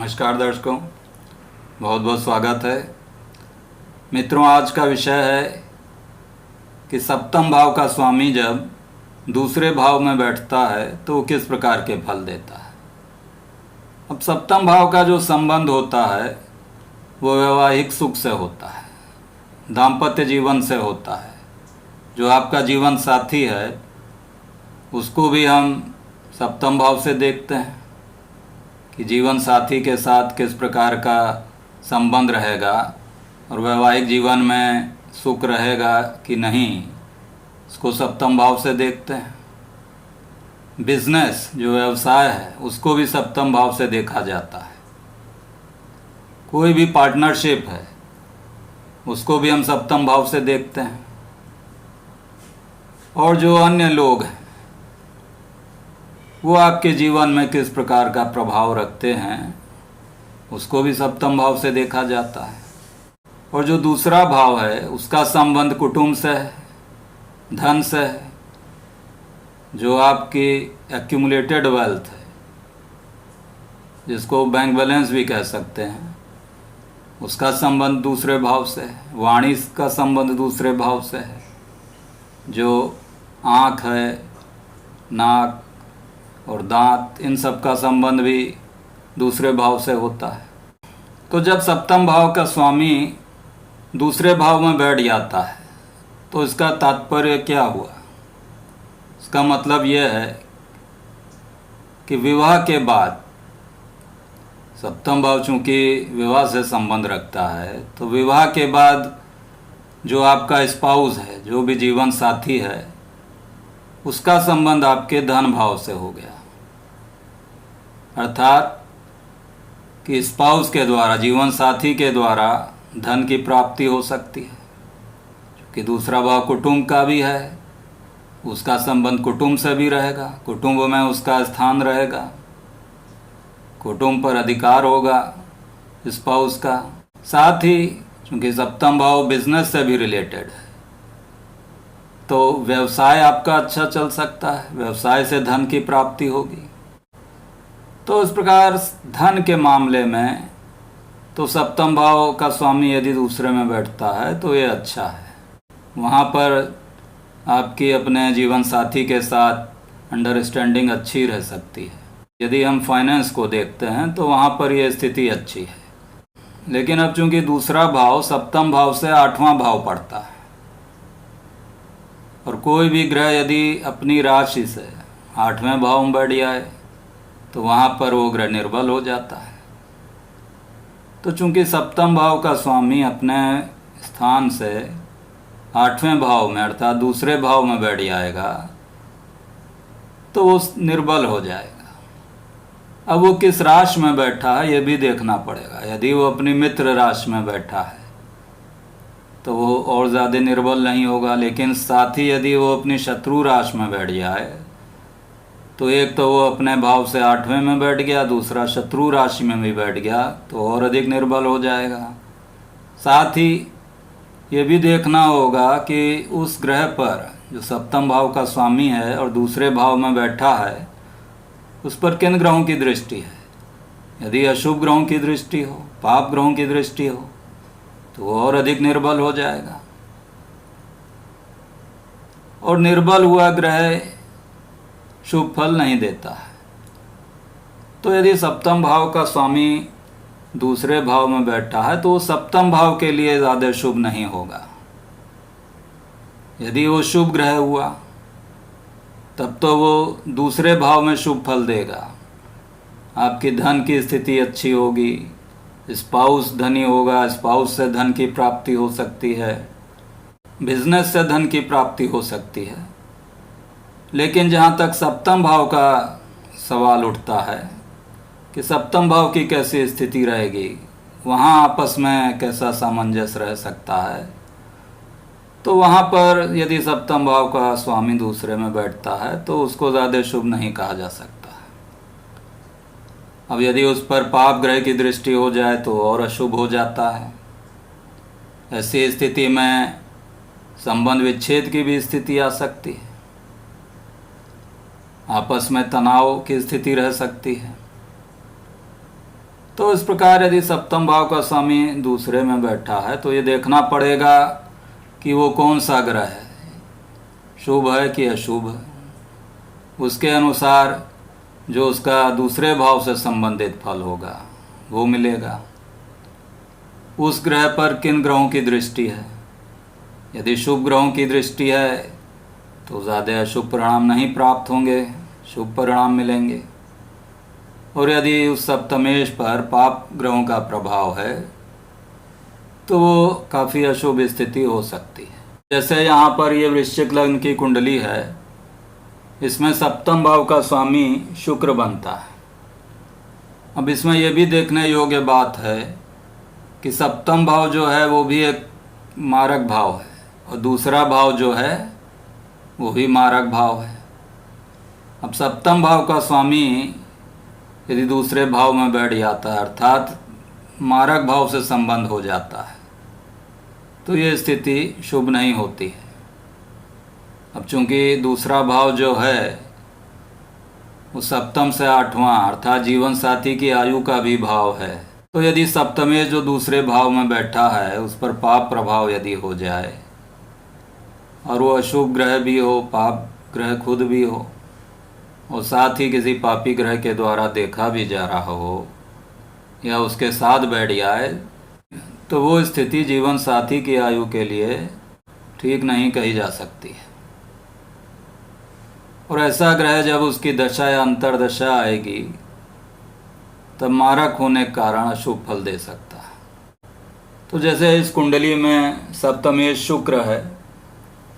नमस्कार दर्शकों, बहुत बहुत स्वागत है। मित्रों, आज का विषय है कि सप्तम भाव का स्वामी जब दूसरे भाव में बैठता है तो वो किस प्रकार के फल देता है। अब सप्तम भाव का जो संबंध होता है वो वैवाहिक सुख से होता है, दाम्पत्य जीवन से होता है। जो आपका जीवन साथी है उसको भी हम सप्तम भाव से देखते हैं कि जीवन साथी के साथ किस प्रकार का संबंध रहेगा और वैवाहिक जीवन में सुख रहेगा कि नहीं, इसको सप्तम भाव से देखते हैं। बिजनेस जो व्यवसाय है उसको भी सप्तम भाव से देखा जाता है। कोई भी पार्टनरशिप है उसको भी हम सप्तम भाव से देखते हैं। और जो अन्य लोग हैं वो आपके जीवन में किस प्रकार का प्रभाव रखते हैं उसको भी सप्तम भाव से देखा जाता है। और जो दूसरा भाव है उसका संबंध कुटुंब से है, धन से है। जो आपकी एक्यूमुलेटेड वेल्थ है, जिसको बैंक बैलेंस भी कह सकते हैं, उसका संबंध दूसरे भाव से है। वाणी का संबंध दूसरे भाव से है। जो आँख है, नाक और दांत, इन सब का संबंध भी दूसरे भाव से होता है। तो जब सप्तम भाव का स्वामी दूसरे भाव में बैठ जाता है तो इसका तात्पर्य क्या हुआ? इसका मतलब यह है कि विवाह के बाद, सप्तम भाव चूँकि विवाह से संबंध रखता है, तो विवाह के बाद जो आपका स्पाउस है, जो भी जीवन साथी है, उसका संबंध आपके धन भाव से हो गया। अर्थात कि स्पाउस के द्वारा, जीवन साथी के द्वारा धन की प्राप्ति हो सकती है। क्योंकि दूसरा भाव कुटुंब का भी है, उसका संबंध कुटुंब से भी रहेगा, कुटुंब में उसका स्थान रहेगा, कुटुंब पर अधिकार होगा स्पाउस का। साथ ही क्योंकि सप्तम भाव बिजनेस से भी रिलेटेड है तो व्यवसाय आपका अच्छा चल सकता है, व्यवसाय से धन की प्राप्ति होगी। तो इस प्रकार धन के मामले में तो सप्तम भाव का स्वामी यदि दूसरे में बैठता है तो ये अच्छा है। वहाँ पर आपकी अपने जीवन साथी के साथ अंडरस्टैंडिंग अच्छी रह सकती है। यदि हम फाइनेंस को देखते हैं तो वहाँ पर ये स्थिति अच्छी है। लेकिन अब चूंकि दूसरा भाव सप्तम भाव से आठवां भाव पड़ता है और कोई भी ग्रह यदि अपनी राशि से आठवें भाव में बैठ जाए तो वहाँ पर वो ग्रह निर्बल हो जाता है। तो चूंकि सप्तम भाव का स्वामी अपने स्थान से आठवें भाव में अर्थात दूसरे भाव में बैठ जाएगा तो वो निर्बल हो जाएगा। अब वो किस राशि में बैठा है ये भी देखना पड़ेगा। यदि वो अपनी मित्र राशि में बैठा है तो वो और ज़्यादा निर्बल नहीं होगा। लेकिन साथ ही यदि वो अपनी शत्रु राशि में बैठ जाए तो एक तो वो अपने भाव से आठवें में बैठ गया, दूसरा शत्रु राशि में भी बैठ गया तो और अधिक निर्बल हो जाएगा। साथ ही ये भी देखना होगा कि उस ग्रह पर जो सप्तम भाव का स्वामी है और दूसरे भाव में बैठा है उस पर किन ग्रहों की दृष्टि है। यदि अशुभ ग्रहों की दृष्टि हो, पाप ग्रहों की दृष्टि हो तो वो और अधिक निर्बल हो जाएगा। और निर्बल हुआ ग्रह शुभ फल नहीं देता है। तो यदि सप्तम भाव का स्वामी दूसरे भाव में बैठा है तो वो सप्तम भाव के लिए ज़्यादा शुभ नहीं होगा। यदि वो शुभ ग्रह हुआ तब तो वो दूसरे भाव में शुभ फल देगा। आपकी धन की स्थिति अच्छी होगी, स्पाउस धनी होगा, स्पाउस से धन की प्राप्ति हो सकती है, बिजनेस से धन की प्राप्ति हो सकती है। लेकिन जहाँ तक सप्तम भाव का सवाल उठता है कि सप्तम भाव की कैसी स्थिति रहेगी, वहाँ आपस में कैसा सामंजस्य रह सकता है, तो वहाँ पर यदि सप्तम भाव का स्वामी दूसरे में बैठता है तो उसको ज़्यादा शुभ नहीं कहा जा सकता है। अब यदि उस पर पाप ग्रह की दृष्टि हो जाए तो और अशुभ हो जाता है। ऐसी स्थिति में संबंध विच्छेद की भी स्थिति आ सकती है, आपस में तनाव की स्थिति रह सकती है। तो इस प्रकार यदि सप्तम भाव का स्वामी दूसरे में बैठा है तो ये देखना पड़ेगा कि वो कौन सा ग्रह है, शुभ है कि अशुभ है। उसके अनुसार जो उसका दूसरे भाव से संबंधित फल होगा वो मिलेगा। उस ग्रह पर किन ग्रहों की दृष्टि है, यदि शुभ ग्रहों की दृष्टि है तो ज़्यादा अशुभ परिणाम नहीं प्राप्त होंगे, शुभ परिणाम मिलेंगे। और यदि उस सप्तमेश पर पाप ग्रहों का प्रभाव है तो वो काफ़ी अशुभ स्थिति हो सकती है। जैसे यहाँ पर ये वृश्चिक लग्न की कुंडली है, इसमें सप्तम भाव का स्वामी शुक्र बनता है। अब इसमें यह भी देखने योग्य बात है कि सप्तम भाव जो है वो भी एक मारक भाव है और दूसरा भाव जो है वो भी मारक भाव है। अब सप्तम भाव का स्वामी यदि दूसरे भाव में बैठ जाता है अर्थात मारक भाव से संबंध हो जाता है तो ये स्थिति शुभ नहीं होती है। अब चूंकि दूसरा भाव जो है वो सप्तम से आठवां अर्थात जीवन साथी की आयु का भी भाव है, तो यदि सप्तमेश जो दूसरे भाव में बैठा है उस पर पाप प्रभाव यदि हो जाए और वो अशुभ ग्रह भी हो, पाप ग्रह खुद भी हो और साथ ही किसी पापी ग्रह के द्वारा देखा भी जा रहा हो या उसके साथ बैठ जाए, तो वो स्थिति जीवन साथी की आयु के लिए ठीक नहीं कही जा सकती है। और ऐसा ग्रह जब उसकी दशा या अंतर्दशा आएगी तब मारक होने के कारण अशुभ फल दे सकता है। तो जैसे इस कुंडली में सप्तमेश शुक्र है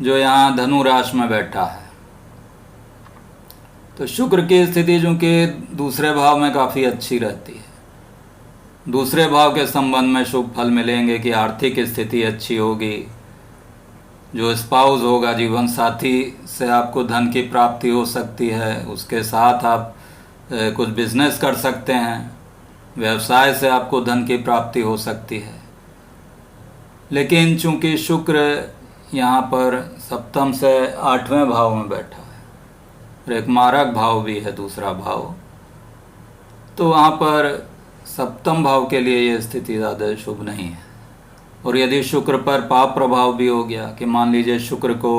जो यहाँ धनु राशि में बैठा है, तो शुक्र की स्थिति चूँकि दूसरे भाव में काफ़ी अच्छी रहती है। दूसरे भाव के संबंध में शुभ फल मिलेंगे कि आर्थिक स्थिति अच्छी होगी, जो स्पाउस होगा जीवन साथी से आपको धन की प्राप्ति हो सकती है, उसके साथ आप कुछ बिजनेस कर सकते हैं, व्यवसाय से आपको धन की प्राप्ति हो सकती है। लेकिन चूंकि शुक्र यहाँ पर सप्तम से आठवें भाव में बैठा है और एक मारक भाव भी है दूसरा भाव, तो वहाँ पर सप्तम भाव के लिए ये स्थिति ज़्यादा शुभ नहीं है। और यदि शुक्र पर पाप प्रभाव भी हो गया कि मान लीजिए शुक्र को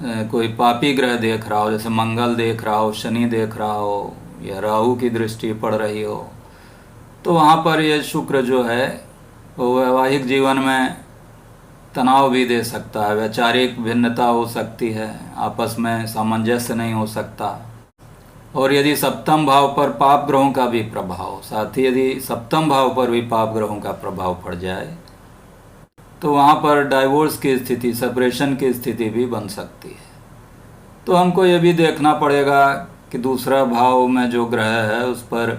कोई पापी ग्रह देख रहा हो, जैसे मंगल देख रहा हो, शनि देख रहा हो या राहु की दृष्टि पड़ रही हो, तो वहाँ पर ये शुक्र जो है वो वैवाहिक जीवन में तनाव भी दे सकता है, वैचारिक भिन्नता हो सकती है, आपस में सामंजस्य नहीं हो सकता। और यदि सप्तम भाव पर पाप ग्रहों का भी प्रभाव, साथ ही यदि सप्तम भाव पर भी पाप ग्रहों का प्रभाव पड़ जाए तो वहाँ पर डाइवोर्स की स्थिति, सेपरेशन की स्थिति भी बन सकती है। तो हमको ये भी देखना पड़ेगा कि दूसरा भाव में जो ग्रह है उस पर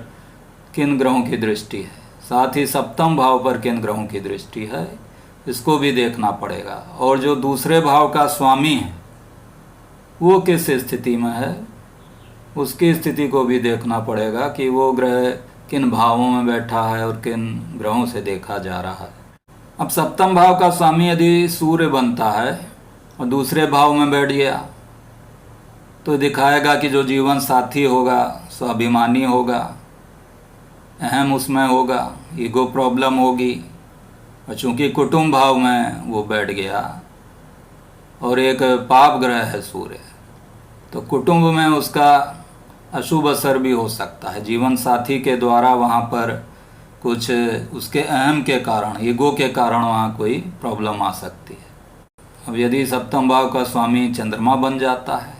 किन ग्रहों की दृष्टि है, साथ ही सप्तम भाव पर किन ग्रहों की दृष्टि है, इसको भी देखना पड़ेगा। और जो दूसरे भाव का स्वामी है वो किस स्थिति में है, उसकी स्थिति को भी देखना पड़ेगा कि वो ग्रह किन भावों में बैठा है और किन ग्रहों से देखा जा रहा है। अब सप्तम भाव का स्वामी यदि सूर्य बनता है और दूसरे भाव में बैठ गया तो दिखाएगा कि जो जीवन साथी होगा स्वाभिमानी होगा, अहम उसमें होगा, ईगो प्रॉब्लम होगी। और चूँकि कुटुंब भाव में वो बैठ गया और एक पाप ग्रह है सूर्य, तो कुटुंब में उसका अशुभ असर भी हो सकता है। जीवन साथी के द्वारा वहाँ पर कुछ उसके अहम के कारण, ईगो के कारण वहाँ कोई प्रॉब्लम आ सकती है। अब यदि सप्तम भाव का स्वामी चंद्रमा बन जाता है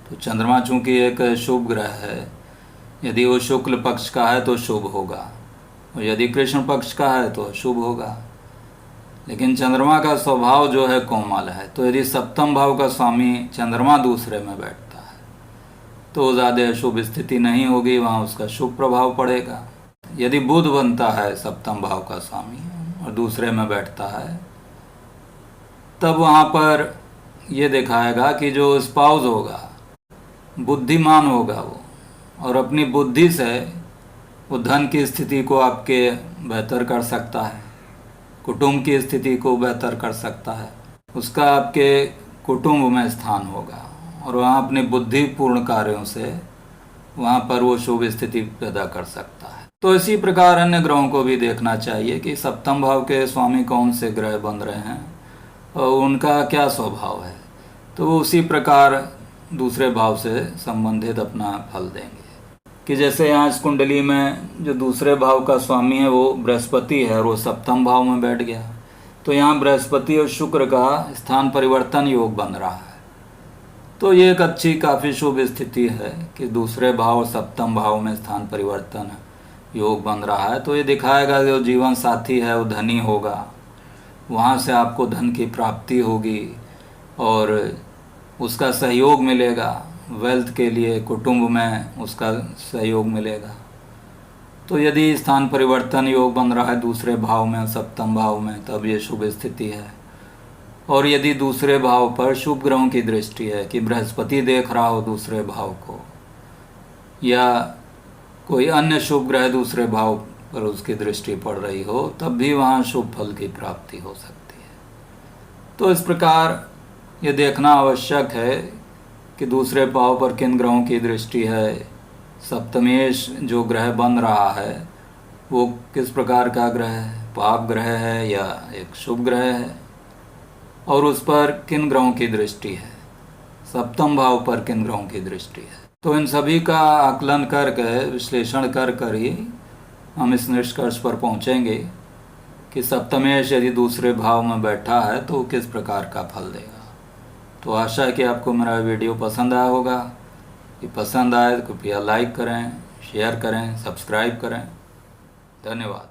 तो चंद्रमा चूँकि एक शुभ ग्रह है, यदि वो शुक्ल पक्ष का है तो शुभ होगा और यदि कृष्ण पक्ष का है तो अशुभ होगा। लेकिन चंद्रमा का स्वभाव जो है कोमल है, तो यदि सप्तम भाव का स्वामी चंद्रमा दूसरे में बैठता है तो ज़्यादा अशुभ स्थिति नहीं होगी, वहाँ उसका शुभ प्रभाव पड़ेगा। यदि बुध बनता है सप्तम भाव का स्वामी और दूसरे में बैठता है तब वहाँ पर ये दिखाएगा कि जो स्पाउस होगा बुद्धिमान होगा वो, और अपनी बुद्धि से वो धन की स्थिति को आपके बेहतर कर सकता है, कुटुंब की स्थिति को बेहतर कर सकता है, उसका आपके कुटुंब में स्थान होगा और वहाँ अपनी बुद्धिपूर्ण कार्यों से वहाँ पर वो शुभ स्थिति पैदा कर सकता है। तो इसी प्रकार अन्य ग्रहों को भी देखना चाहिए कि सप्तम भाव के स्वामी कौन से ग्रह बन रहे हैं और उनका क्या स्वभाव है, तो वो उसी प्रकार दूसरे भाव से संबंधित अपना फल देंगे। कि जैसे यहाँ इस कुंडली में जो दूसरे भाव का स्वामी है वो बृहस्पति है और वो सप्तम भाव में बैठ गया, तो यहाँ बृहस्पति और शुक्र का स्थान परिवर्तन योग बन रहा है। तो ये एक अच्छी काफ़ी शुभ स्थिति है कि दूसरे भाव और सप्तम भाव में स्थान परिवर्तन योग बन रहा है। तो ये दिखाएगा कि जो जीवन साथी है वो धनी होगा, वहाँ से आपको धन की प्राप्ति होगी और उसका सहयोग मिलेगा, वेल्थ के लिए कुटुंब में उसका सहयोग मिलेगा। तो यदि स्थान परिवर्तन योग बन रहा है दूसरे भाव में सप्तम भाव में, तब ये शुभ स्थिति है। और यदि दूसरे भाव पर शुभ ग्रहों की दृष्टि है कि बृहस्पति देख रहा हो दूसरे भाव को या कोई अन्य शुभ ग्रह दूसरे भाव पर उसकी दृष्टि पड़ रही हो, तब भी वहाँ शुभ फल की प्राप्ति हो सकती है। तो इस प्रकार ये देखना आवश्यक है कि दूसरे भाव पर किन ग्रहों की दृष्टि है, सप्तमेश जो ग्रह बन रहा है वो किस प्रकार का ग्रह है, पाप ग्रह है या एक शुभ ग्रह है, और उस पर किन ग्रहों की दृष्टि है, सप्तम भाव पर किन ग्रहों की दृष्टि है। तो इन सभी का आकलन करके विश्लेषण कर ही हम इस निष्कर्ष पर पहुँचेंगे कि सप्तमेश यदि दूसरे भाव में बैठा है तो किस प्रकार का फल देगा। तो आशा है कि आपको मेरा वीडियो पसंद आया होगा। कि पसंद आए तो कृपया लाइक करें, शेयर करें, सब्सक्राइब करें। धन्यवाद।